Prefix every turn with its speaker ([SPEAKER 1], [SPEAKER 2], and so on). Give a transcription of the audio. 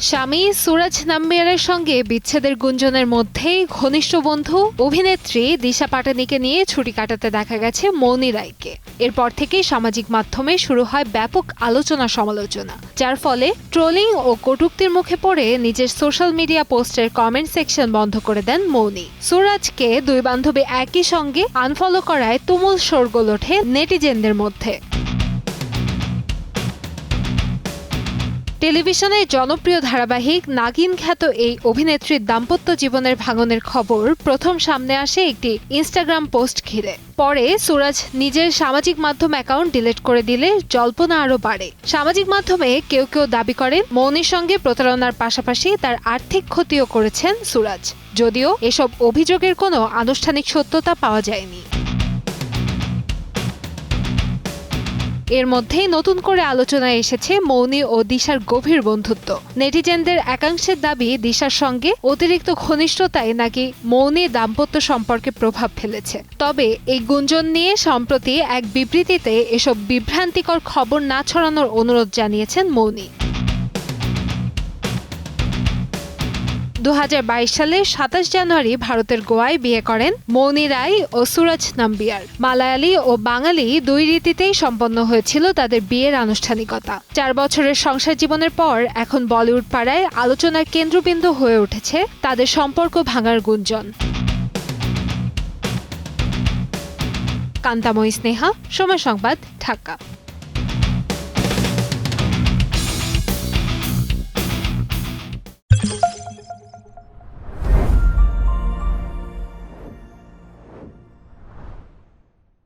[SPEAKER 1] স্বামী সুরাজ নাম্বিয়ারের সঙ্গে বিচ্ছেদের গুঞ্জনের মধ্যেই ঘনিষ্ঠ বন্ধু অভিনেত্রী দিশা পাটানিকে নিয়ে ছুটি কাটাতে দেখা গেছে মৌনি রায়কে। এরপর থেকেই সামাজিক মাধ্যমে শুরু হয় ব্যাপক আলোচনা সমালোচনা, যার ফলে ট্রোলিং ও কটূক্তির মুখে পড়ে নিজের সোশ্যাল মিডিয়া পোস্টের কমেন্ট সেকশন বন্ধ করে দেন মৌনি। সুরাজকে দুই বান্ধবী একই সঙ্গে আনফলো করায় তুমুল শোরগোল ওঠে নেটিজেনদের মধ্যে। টেলিভিশনের জনপ্রিয় ধারাবাহিক নাগিন খ্যাত এই অভিনেত্রীর দাম্পত্য জীবনের ভাঙনের খবর প্রথম সামনে আসে একটি ইনস্টাগ্রাম পোস্ট ঘিরে। পরে সুরাজ নিজের সামাজিক মাধ্যম অ্যাকাউন্ট ডিলিট করে দিলে জল্পনা আরও বাড়ে। সামাজিক মাধ্যমে কেউ কেউ দাবি করেন মৌনির সঙ্গে প্রতারণার পাশাপাশি তার আর্থিক ক্ষতিও করেছেন সুরাজ, যদিও এসব অভিযোগের কোনো আনুষ্ঠানিক সত্যতা পাওয়া যায়নি। এর মধ্যেই নতুন করে আলোচনায় এসেছে মৌনি ও দিশার গভীর বন্ধুত্ব। নেটিজেনদের একাংশের দাবি দিশার সঙ্গে অতিরিক্ত ঘনিষ্ঠতায় নাকি মৌনি দাম্পত্য সম্পর্কে প্রভাব ফেলেছে। তবে এই গুঞ্জন নিয়ে সম্প্রতি এক বিবৃতিতে এসব বিভ্রান্তিকর খবর না ছড়ানোর অনুরোধ জানিয়েছেন মৌনি। 2022 সালের 27 জানুয়ারি ভারতের গোয়ায় বিয়ে করেন মৌনি রায় ও সুরাজ নাম্বিয়ার। মালায়ালি ও বাঙালি দুই রীতিতেই সম্পন্ন হয়েছিল তাদের বিয়ের আনুষ্ঠানিকতা। 4 বছরের সংসার জীবনের পর এখন বলিউড পাড়ায় আলোচনার কেন্দ্রবিন্দু হয়ে উঠেছে তাদের সম্পর্ক ভাঙার গুঞ্জন। কান্তাময়ী স্নেহা, সময় সংবাদ, ঢাকা।